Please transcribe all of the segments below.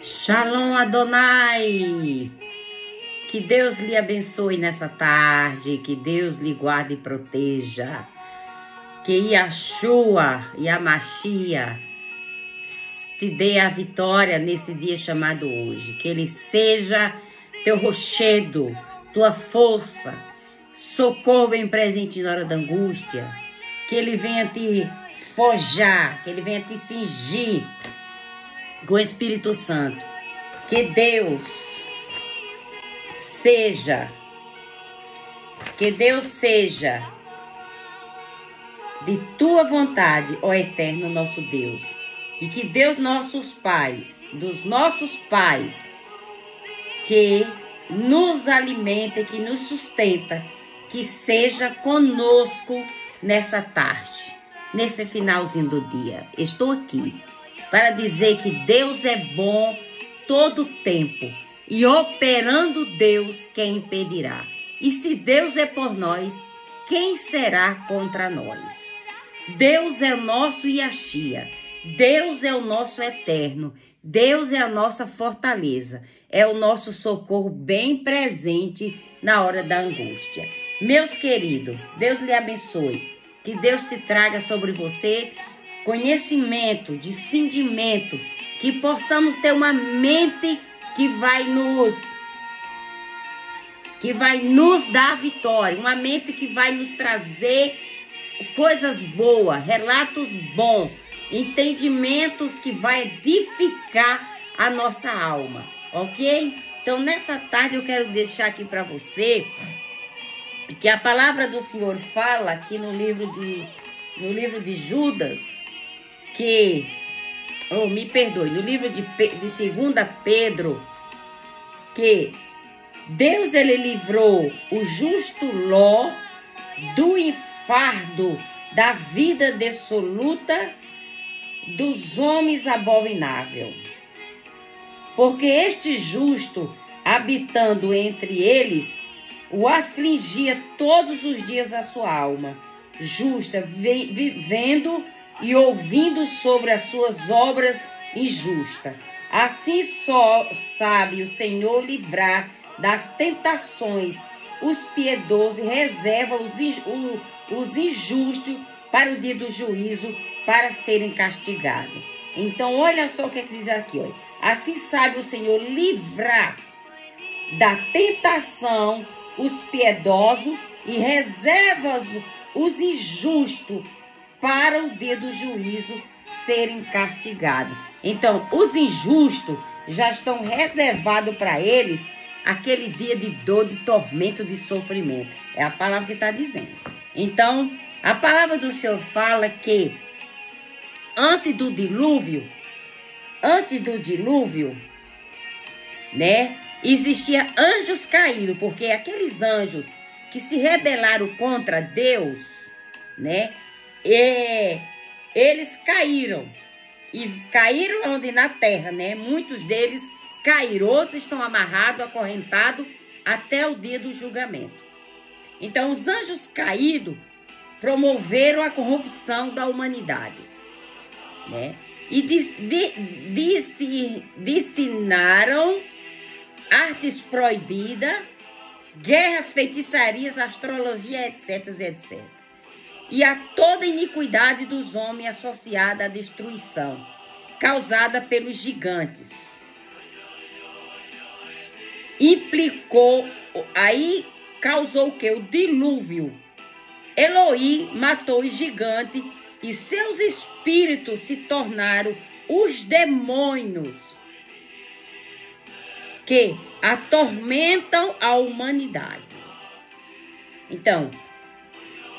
Shalom Adonai, que Deus lhe abençoe nessa tarde, que Deus lhe guarde e proteja, que Yahshua e a Mashiach te dê a vitória nesse dia chamado hoje, que ele seja teu rochedo, tua força, socorro bem presente na hora da angústia, que ele venha te forjar, que ele venha te cingir com o Espírito Santo, que Deus seja de tua vontade, ó eterno nosso Deus, e que Deus dos nossos pais, que nos alimenta, que nos sustenta, que seja conosco nessa tarde, nesse finalzinho do dia. Estou aqui para dizer que Deus é bom todo o tempo, e operando Deus, quem impedirá? E se Deus é por nós, quem será contra nós? Deus é o nosso Yahshua, Deus é o nosso eterno, Deus é a nossa fortaleza, é o nosso socorro bem presente na hora da angústia. Meus queridos, Deus lhe abençoe, que Deus te traga sobre você conhecimento, discernimento, que possamos ter uma mente que vai nos dar vitória, uma mente que vai nos trazer coisas boas, relatos bons, entendimentos que vai edificar a nossa alma, ok? Então, nessa tarde eu quero deixar aqui para você que a palavra do Senhor fala aqui no livro de Judas, que, me perdoe, no livro de 2 Pedro, que Deus, ele livrou o justo Ló do fardo da vida dissoluta dos homens abominável. Porque este justo, habitando entre eles, o afligia todos os dias a sua alma, justa, vivendo e ouvindo sobre as suas obras injustas. Assim só sabe o Senhor livrar das tentações os piedosos e reserva os injustos para o dia do juízo, para serem castigados. Então, olha só o que diz aqui. Olha. Assim sabe o Senhor livrar da tentação os piedosos e reserva os injustos para o dia do juízo serem castigados. Então, os injustos já estão reservados para eles aquele dia de dor, de tormento, de sofrimento. É a palavra que está dizendo. Então, a palavra do Senhor fala que antes do dilúvio, né, existia anjos caídos, porque aqueles anjos que se rebelaram contra Deus, né, eles caíram. E caíram onde? Na terra, né? Muitos deles caíram, outros estão amarrados, acorrentados, até o dia do julgamento. Então, os anjos caídos promoveram a corrupção da humanidade, né? E ensinaram artes proibidas, guerras, feitiçarias, astrologia, etc, etc. E a toda iniquidade dos homens associada à destruição causada pelos gigantes. Aí causou o que? O dilúvio. Elohim matou os gigantes e seus espíritos se tornaram os demônios que atormentam a humanidade. Então,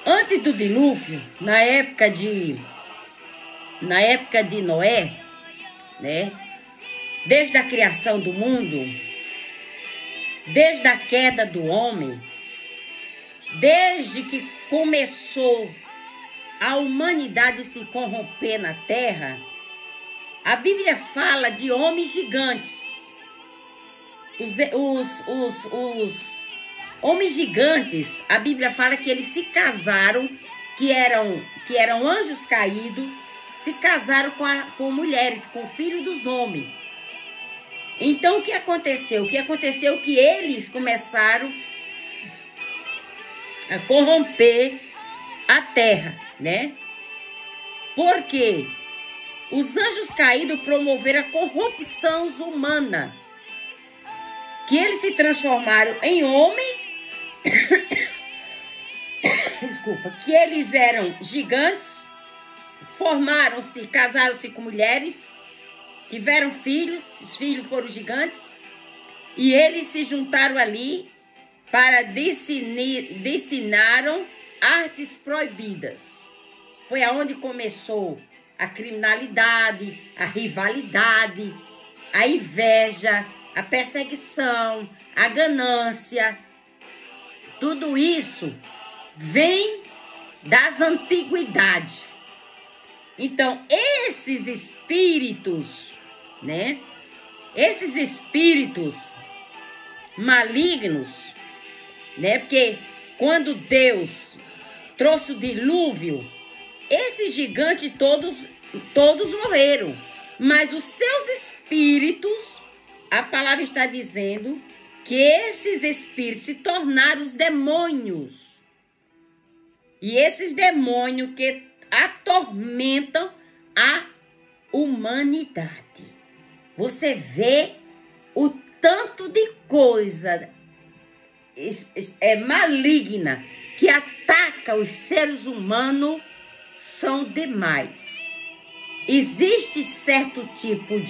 antes do dilúvio, na época de Noé, né? Desde a criação do mundo, desde a queda do homem, desde que começou a humanidade se corromper na terra, a Bíblia fala de homens gigantes. Os homens gigantes, a Bíblia fala que eles se casaram, que eram anjos caídos, se casaram com mulheres, com filhos dos homens. Então, o que aconteceu? O que aconteceu é que eles começaram a corromper a terra, né? Porque os anjos caídos promoveram a corrupção humana, que eles se transformaram em homens, desculpa, que eles eram gigantes, formaram-se, casaram-se com mulheres, tiveram filhos, os filhos foram gigantes, e eles se juntaram ali para ensinaram artes proibidas. Foi aonde começou a criminalidade, a rivalidade, a inveja, a perseguição, a ganância. Tudo isso vem das antiguidades. Então, esses espíritos, né? Esses espíritos malignos, né? Porque quando Deus trouxe o dilúvio, esses gigantes todos morreram. Mas os seus espíritos, a palavra está dizendo que esses espíritos se tornaram os demônios. E esses demônios que atormentam a humanidade. Você vê o tanto de coisa maligna que ataca os seres humanos são demais. Existe certo tipo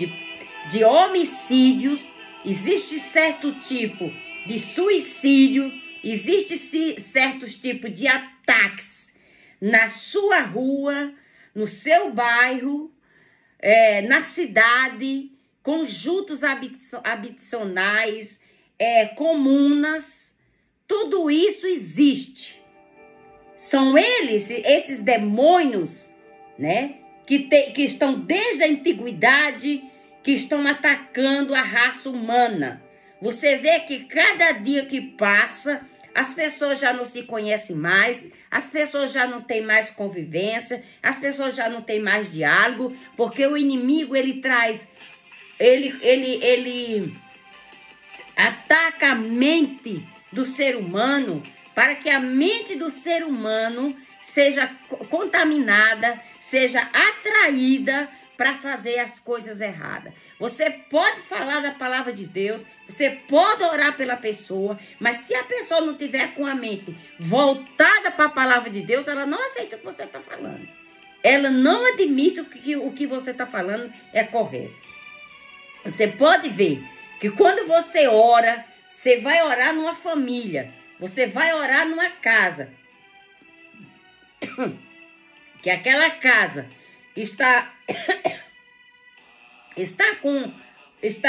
de homicídios, existe certo tipo de suicídio, existe certos tipos de ataques na sua rua, no seu bairro, na cidade, conjuntos habitacionais, comunas, tudo isso existe. São eles, esses demônios, né, que estão desde a antiguidade, que estão atacando a raça humana. Você vê que cada dia que passa, as pessoas já não se conhecem mais, as pessoas já não têm mais convivência, as pessoas já não têm mais diálogo, porque o inimigo, ele traz, ele ataca a mente do ser humano, para que a mente do ser humano seja contaminada, seja atraída para fazer as coisas erradas. Você pode falar da palavra de Deus, você pode orar pela pessoa, mas se a pessoa não tiver com a mente voltada para a palavra de Deus, ela não aceita o que você está falando. Ela não admite o que você está falando é correto. Você pode ver que quando você ora, você vai orar numa família, você vai orar numa casa, que aquela casa está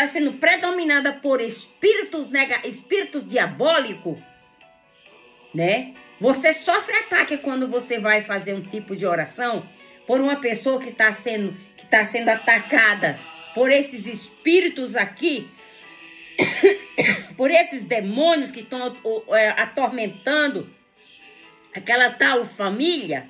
sendo predominada por espíritos diabólicos, né? Você sofre ataque quando você vai fazer um tipo de oração por uma pessoa que está sendo atacada por esses espíritos aqui, por esses demônios que estão atormentando aquela tal família,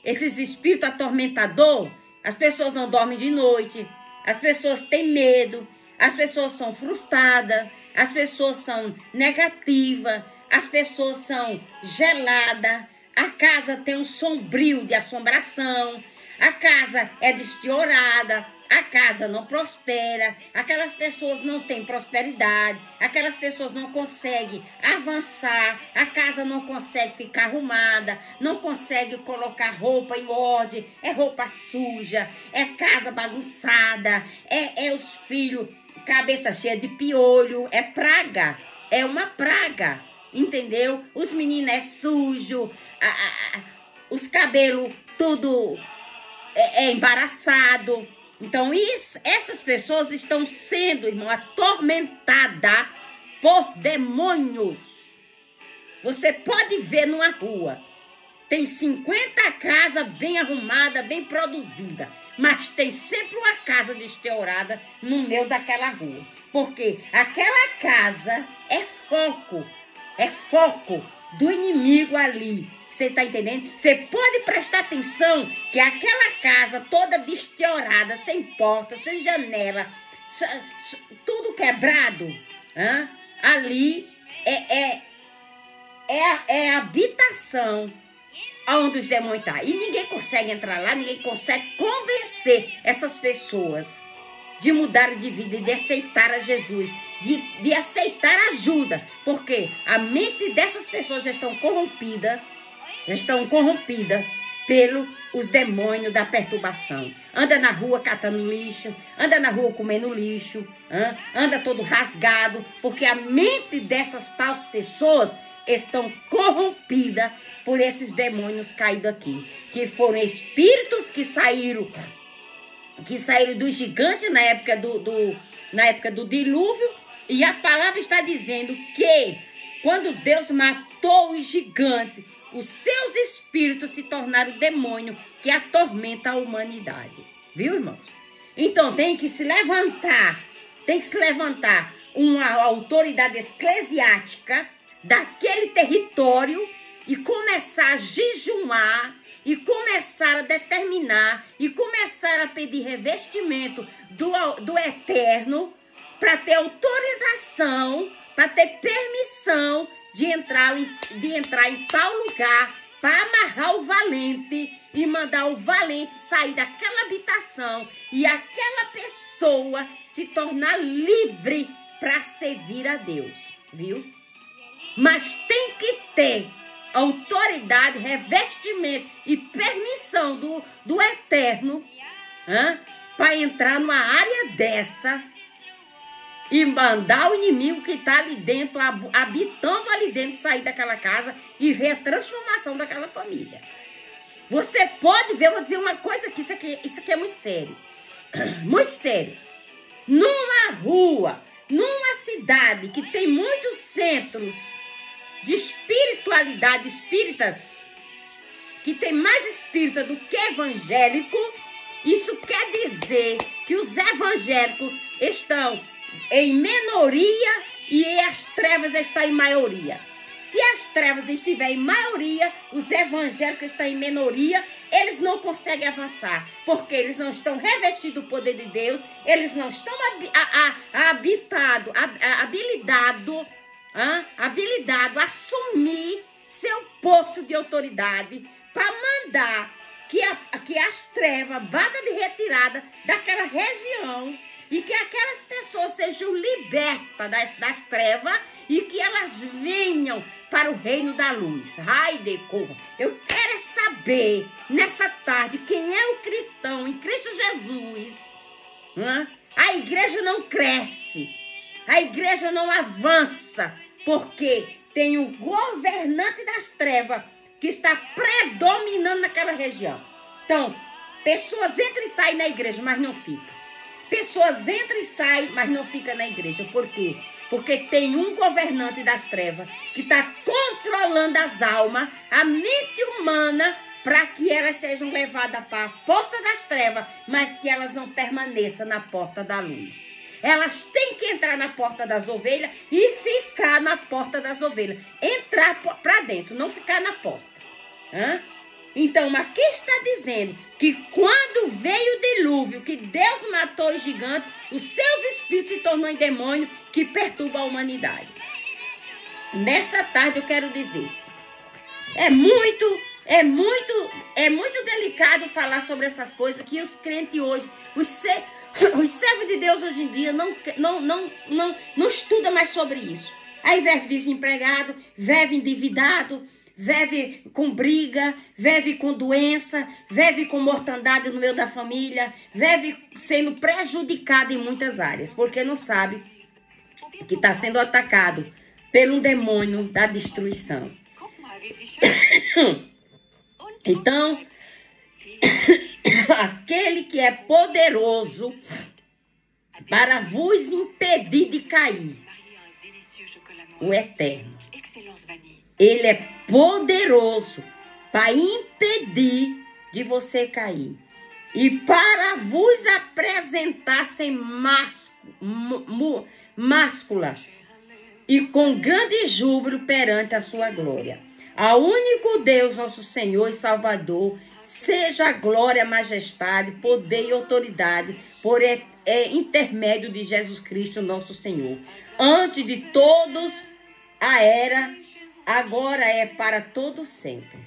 esses espíritos atormentadores. As pessoas não dormem de noite, as pessoas têm medo, as pessoas são frustradas, as pessoas são negativas, as pessoas são geladas, a casa tem um sombrio de assombração, a casa é destiorada, a casa não prospera, aquelas pessoas não têm prosperidade, aquelas pessoas não conseguem avançar, a casa não consegue ficar arrumada, não consegue colocar roupa em ordem, é roupa suja, é casa bagunçada, é os filhos cabeça cheia de piolho, é praga, é uma praga, entendeu? Os meninos é sujo, os cabelos tudo é embaraçado. Então, essas pessoas estão sendo, irmão, atormentadas por demônios. Você pode ver numa rua, tem 50 casas bem arrumadas, bem produzidas, mas tem sempre uma casa desteorada no meio daquela rua. Porque aquela casa é foco do inimigo ali. Você está entendendo? Você pode prestar atenção que aquela casa toda desteorada, sem porta, sem janela, tudo quebrado, ali é a habitação onde os demônios estão. E ninguém consegue entrar lá, ninguém consegue convencer essas pessoas de mudar de vida e de aceitar a Jesus, de aceitar ajuda, porque a mente dessas pessoas já estão corrompidas pelos demônios da perturbação. Anda na rua catando lixo, anda na rua comendo lixo, anda todo rasgado, porque a mente dessas tais pessoas estão corrompidas por esses demônios caídos aqui, que foram espíritos que saíram dos gigantes na época do dilúvio, e a palavra está dizendo que quando Deus matou os gigantes, os seus espíritos se tornaram demônio que atormenta a humanidade. Viu, irmãos? Então tem que se levantar uma autoridade eclesiástica daquele território e começar a jejuar, e começar a determinar, e começar a pedir revestimento do Eterno, para ter autorização, para ter permissão de entrar em tal lugar, para amarrar o valente e mandar o valente sair daquela habitação e aquela pessoa se tornar livre para servir a Deus, viu? Mas tem que ter autoridade, revestimento e permissão do Eterno para entrar numa área dessa e mandar o inimigo que está ali dentro, habitando ali dentro, sair daquela casa e ver a transformação daquela família. Você pode ver, eu vou dizer uma coisa aqui, isso aqui é muito sério. Muito sério. Numa rua, numa cidade que tem muitos centros de espiritualidade, espíritas, que tem mais espírita do que evangélico, isso quer dizer que os evangélicos estão em minoria e as trevas estão em maioria. Se as trevas estiverem em maioria, os evangélicos estão em minoria, eles não conseguem avançar, porque eles não estão revestidos do poder de Deus, eles não estão habilitados a assumir seu posto de autoridade para mandar que as trevas batam de retirada daquela região e que aquelas pessoas sejam libertas das trevas e que elas venham para o reino da luz. Ai, decova. Eu quero saber nessa tarde quem é o cristão em Cristo Jesus. A igreja não cresce, a igreja não avança, porque tem um governante das trevas que está predominando naquela região. Então, pessoas entram e saem na igreja, mas não ficam. Pessoas entram e saem, mas não ficam na igreja. Por quê? Porque tem um governante das trevas que está controlando as almas, a mente humana, para que elas sejam levadas para a porta das trevas, mas que elas não permaneçam na porta da luz. Elas têm que entrar na porta das ovelhas e ficar na porta das ovelhas. Entrar para dentro, não ficar na porta. Então, aqui está dizendo que quando veio o dilúvio, que Deus matou os gigantes, os seus espíritos se tornou em demônio que perturba a humanidade. Nessa tarde eu quero dizer, é muito delicado falar sobre essas coisas, que os crentes hoje, os servos de Deus hoje em dia não estudam mais sobre isso. Aí vive desempregado, vive endividado, vive com briga, vive com doença, vive com mortandade no meio da família, vive sendo prejudicado em muitas áreas, porque não sabe que está sendo atacado pelo demônio da destruição. Então, aquele que é poderoso para vos impedir de cair, o Eterno, ele é poderoso para impedir de você cair e para vos apresentar sem máscula e com grande júbilo perante a sua glória. Ao único Deus, nosso Senhor e Salvador, seja a glória, majestade, poder e autoridade por intermédio de Jesus Cristo, nosso Senhor. Antes de todos a era, agora é para todo sempre.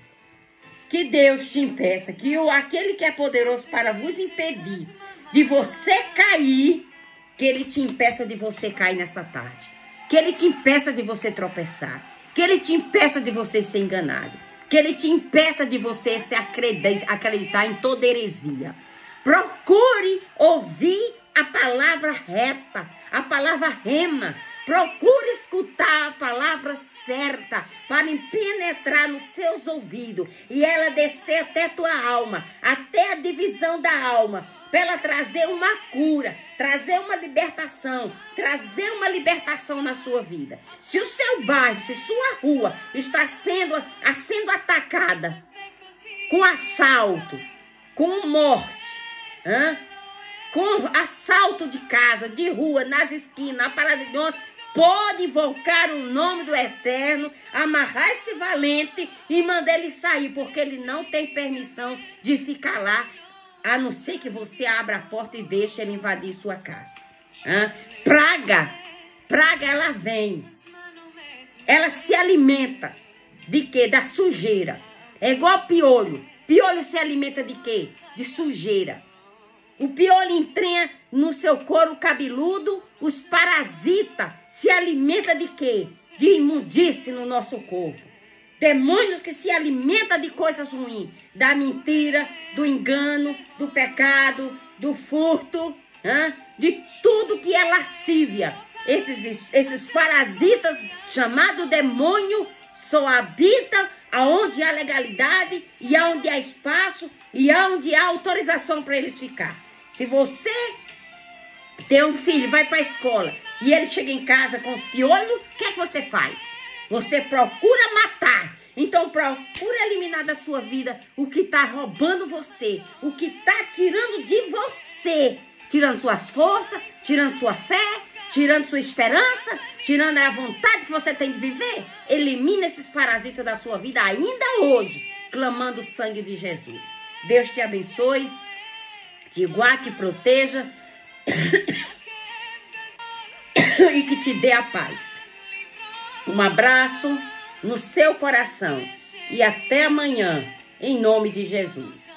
Que Deus te impeça, que aquele que é poderoso para vos impedir de você cair, que Ele te impeça de você cair nessa tarde. Que Ele te impeça de você tropeçar. Que Ele te impeça de você ser enganado. Que Ele te impeça de você se acreditar em toda heresia. Procure ouvir a palavra reta, a palavra rema. Procure escutar a palavra certa para penetrar nos seus ouvidos e ela descer até a tua alma, até a divisão da alma, para ela trazer uma cura, trazer uma libertação na sua vida. Se o seu bairro, se sua rua está sendo atacada com assalto, com morte, com assalto de casa, de rua, nas esquinas, na parada de ônibus, pode invocar o nome do Eterno, amarrar esse valente e mandar ele sair, porque ele não tem permissão de ficar lá, a não ser que você abra a porta e deixe ele invadir sua casa. Praga ela vem, ela se alimenta de quê? Da sujeira. É igual piolho. Piolho se alimenta de quê? De sujeira. O piolho entranha no seu couro cabeludo, os parasitas se alimentam de quê? De imundície no nosso corpo. Demônios que se alimentam de coisas ruins, da mentira, do engano, do pecado, do furto, de tudo que é lascívia. Esses parasitas chamados demônio só habitam aonde há legalidade e aonde há espaço e aonde há autorização para eles ficar. Se você tem um filho, vai para a escola e ele chega em casa com os piolhos, o que é que você faz? Você procura matar. Então procura eliminar da sua vida o que está roubando você, o que está tirando de você, tirando suas forças, tirando sua fé, tirando sua esperança, tirando a vontade que você tem de viver. Elimina esses parasitas da sua vida ainda hoje, clamando o sangue de Jesus. Deus te abençoe, te guarde, te proteja e que te dê a paz. Um abraço no seu coração e até amanhã, em nome de Jesus.